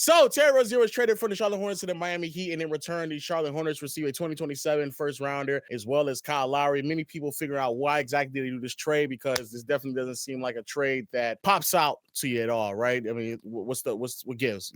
So Terry Rozier was traded from the Charlotte Hornets to the Miami Heat, and in return, the Charlotte Hornets receive a 2027 first rounder as well as Kyle Lowry. Many people figure out why exactly they do this trade because this definitely doesn't seem like a trade that pops out to you at all, right? I mean, what gives,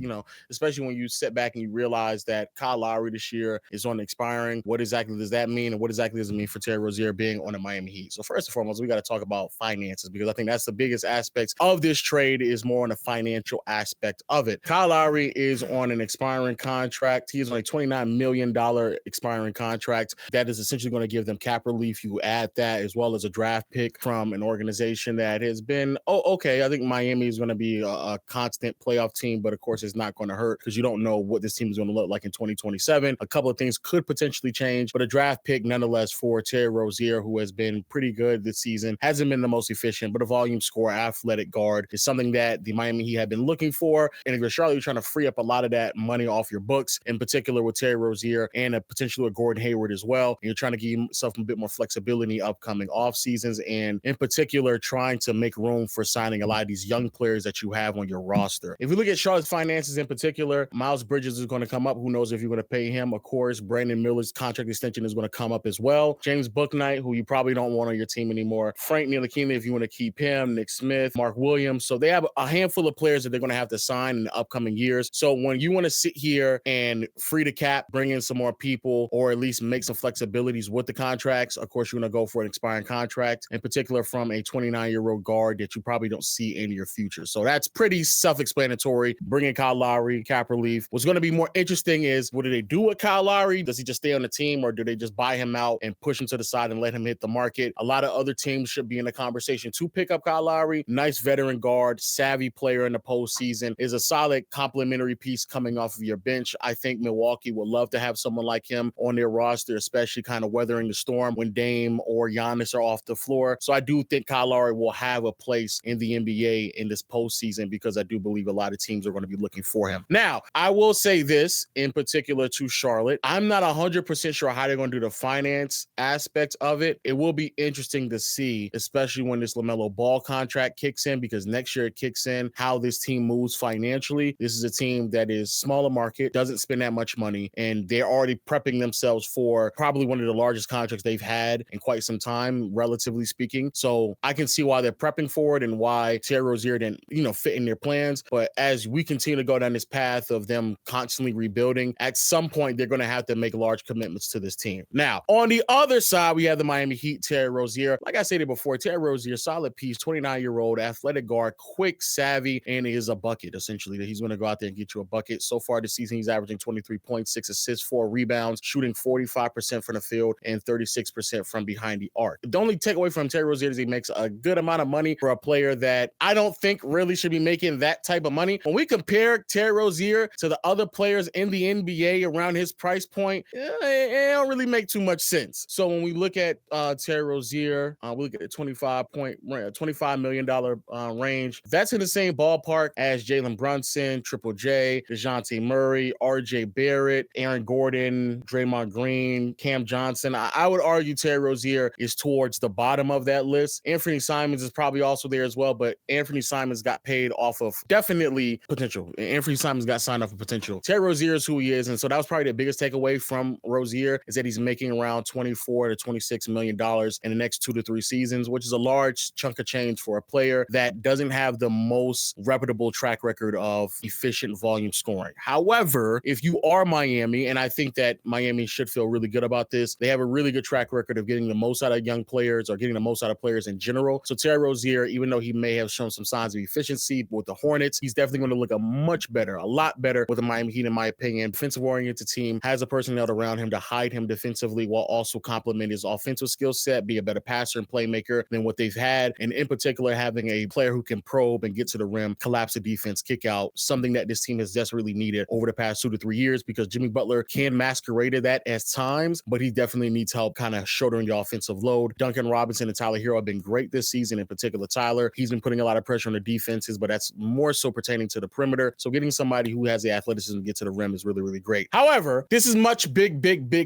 especially when you sit back and you realize that Kyle Lowry this year is on expiring. What exactly does that mean, and what exactly does it mean for Terry Rozier being on the Miami Heat? So first and foremost, we got to talk about finances because I think that's the biggest aspect of this trade is more on the financial aspect of it. Kyle Lowry is on an expiring contract. He is on a $29 million expiring contract. That is essentially going to give them cap relief. You add that as well as a draft pick from an organization that has been, okay, I think Miami is going to be a constant playoff team, but of course it's not going to hurt because you don't know what this team is going to look like in 2027. A couple of things could potentially change, but a draft pick nonetheless for Terry Rozier, who has been pretty good this season, hasn't been the most efficient, but a volume scorer, athletic guard is something that the Miami Heat have been looking for. And if you're Charlotte, you're trying to free up a lot of that money off your books, in particular with Terry Rozier and a potential with Gordon Hayward as well. And you're trying to give yourself a bit more flexibility in upcoming off seasons, and in particular, trying to make room for signing a lot of these young players that you have on your roster. If you look at Charlotte's finances in particular, Miles Bridges is going to come up. Who knows if you're going to pay him? Of course, Brandon Miller's contract extension is going to come up as well. James Bouknight, who you probably don't want on your team anymore. Frank Ntilikina, if you want to keep him. Nick Smith, Mark Williams. So they have a handful of players that they're going to have to sign in the upcoming years. So when you want to sit here and free the cap, bring in some more people, or at least make some flexibilities with the contracts, of course, you're going to go for an expiring contract, in particular from a 29-year-old guard that you probably don't see in your future. So that's pretty self-explanatory. Bringing Kyle Lowry, cap relief. What's going to be more interesting is what do they do with Kyle Lowry? Does he just stay on the team, or do they just buy him out and push him to the side and let him hit the market? A lot of other teams should be in the conversation to pick up Kyle Lowry. Nice veteran guard, savvy player in the postseason, is a solid complementary piece coming off of your bench. I think Milwaukee would love to have someone like him on their roster, especially kind of weathering the storm when Dame or Giannis are off the floor. So I do think Kyle Lowry will have a place in the NBA in this postseason because I do believe a lot of teams are going to be looking for him. Now, I will say this in particular to Charlotte. I'm not 100% sure how they're going to do the finance aspect of it. It will be interesting to see, especially when this LaMelo Ball contract kicks in, because next year it kicks in, how this team moves financially. This is a team that is smaller market, doesn't spend that much money, and they're already prepping themselves for probably one of the largest contracts they've had in quite some time, relatively speaking. So I can see why they're prepping for it and why Terry Rozier didn't, fit in their plans. But as we continue to go down this path of them constantly rebuilding, at some point they're going to have to make large commitments to this team. Now, on the other side, we have the Miami Heat, Terry Rozier. Like I said before, Terry Rozier, solid piece, 29-year-old athletic guard, quick, savvy, and is a bucket, essentially. That he's going to go out there and get you a bucket. So far this season, he's averaging 23.6 assists, 4 rebounds, shooting 45% from the field and 36% from behind the arc. The only takeaway from Terry Rozier is he makes a good amount of money for a player that I don't think really should be making that type of money. When we compare Terry Rozier to the other players in the NBA around his price point, it don't really make too much sense. So when we look at Terry Rozier, we look at the $25 million range. That's in the same ballpark as Jalen Brunson, Triple J, DeJounte Murray, RJ Barrett, Aaron Gordon, Draymond Green, Cam Johnson. I would argue Terry Rozier is towards the bottom of that list. Anthony Simons is probably also there as well, but Anthony Simons got paid off of definitely potential. Anthony Simons got signed off of potential. Terry Rozier is who he is, and so that was probably the biggest takeaway from Rozier is that he's making around $24 to $26 million in the next 2 to 3 seasons, which is a large chunk of change for a player that doesn't have the most reputable track record of efficient volume scoring. However, if you are Miami, and I think that Miami should feel really good about this, they have a really good track record of getting the most out of young players or getting the most out of players in general. So Terry Rozier, even though he may have shown some signs of efficiency with the Hornets, he's definitely going to look a lot better with the Miami Heat, in my opinion. Defensive-oriented team, has a personnel around him to hide him defensively while also complement his offensive skill set, be a better passer and playmaker than what they've had, and in particular, having a player who can probe and get to the rim, collapse the defense, kick out, something that this team has desperately needed over the past 2 to 3 years because Jimmy Butler can masquerade that at times, but he definitely needs help kind of shouldering the offensive load. Duncan Robinson and Tyler Hero have been great this season, in particular Tyler. He's been putting a lot of pressure on the defenses, but that's more so pertaining to the perimeter. So getting somebody who has the athleticism to get to the rim is really, really great. However, this is much big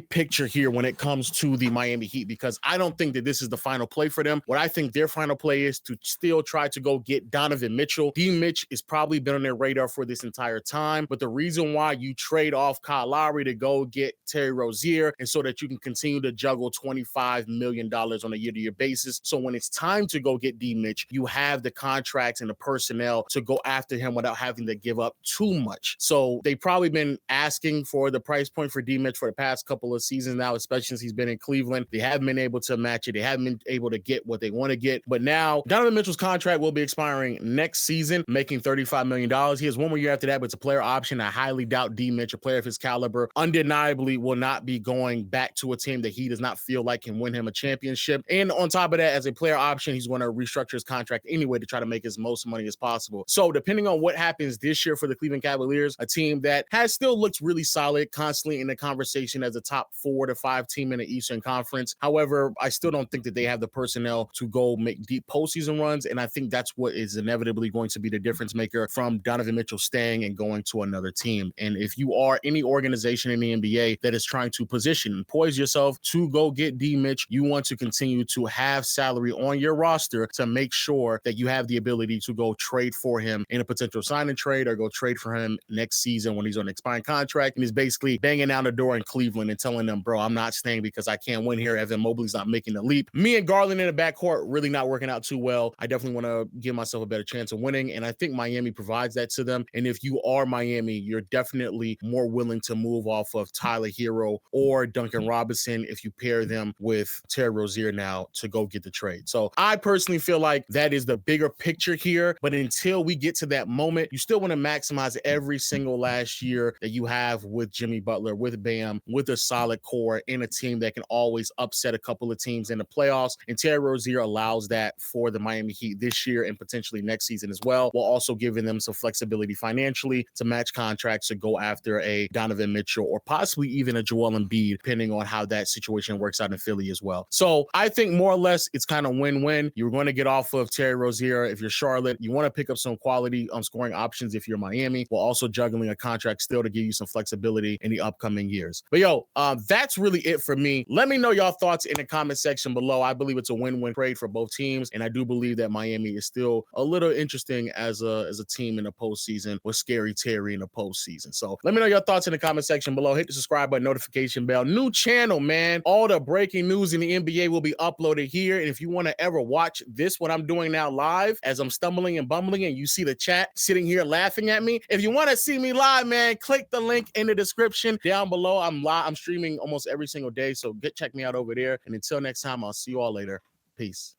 picture here when it comes to the Miami Heat, because I don't think that this is the final play for them. What I think their final play is to still try to go get Donovan Mitchell. D. Mitch has probably been on their radar for this entire time. But the reason why you trade off Kyle Lowry to go get Terry Rozier and so that you can continue to juggle $25 million on a year-to-year basis. So when it's time to go get D Mitch, you have the contracts and the personnel to go after him without having to give up too much. So they've probably been asking for the price point for D Mitch for the past couple of seasons now, especially since he's been in Cleveland. They haven't been able to match it. They haven't been able to get what they want to get. But now Donovan Mitchell's contract will be expiring next season, making $35 million. He has one more year after that, but it's a player option. I highly doubt D Mitch, a player of his caliber, undeniably will not be going back to a team that he does not feel like can win him a championship. And on top of that, as a player option, he's going to restructure his contract anyway to try to make as most money as possible. So depending on what happens this year for the Cleveland Cavaliers, a team that has still looked really solid, constantly in the conversation as a top 4 to 5 team in the Eastern Conference. However, I still don't think that they have the personnel to go make deep postseason runs. And I think that's what is inevitably going to be the difference maker from Donovan Mitchell staying and going to another team. And if you are any organization in the NBA that is trying to position and poise yourself to go get D Mitch, you want to continue to have salary on your roster to make sure that you have the ability to go trade for him in a potential sign and trade or go trade for him next season when he's on an expiring contract and he's basically banging down the door in Cleveland and telling them, bro, I'm not staying because I can't win here. Evan Mobley's not making the leap. Me and Garland in the backcourt really not working out too well. I definitely want to give myself a better chance of winning, and I think Miami provides that to them. And if you are Miami, you're definitely more willing to move off of Tyler Hero or Duncan Robinson if you pair them with Terry Rozier now to go get the trade. So I personally feel like that is the bigger picture here, but until we get to that moment, you still want to maximize every single last year that you have with Jimmy Butler, with Bam, with a solid core in a team that can always upset a couple of teams in the playoffs. And Terry Rozier allows that for the Miami Heat this year and potentially next season as well, while also giving them some flexibility financially to match contracts to go after a Donovan Mitchell or possibly even a Joel Embiid, depending on how that situation works out in Philly as well. So I think more or less it's kind of win-win. You're going to get off of Terry Rozier if you're Charlotte. You want to pick up some quality scoring options if you're Miami, while also juggling a contract still to give you some flexibility in the upcoming years. But yo, that's really it for me. Let me know y'all thoughts in the comment section below. I believe it's a win-win trade for both teams, and I do believe that Miami is still a little interesting as a team in the postseason with Scary Terry in the postseason. So let me know your thoughts in the comment section below. Hit the subscribe button, notification bell. New channel, man. All the breaking news in the NBA will be uploaded here. And if you want to ever watch this, what I'm doing now live, as I'm stumbling and bumbling, and you see the chat sitting here laughing at me, if you want to see me live, man, click the link in the description down below. I'm live. I'm streaming almost every single day, so check me out over there. And until next time, I'll see you all later. Peace.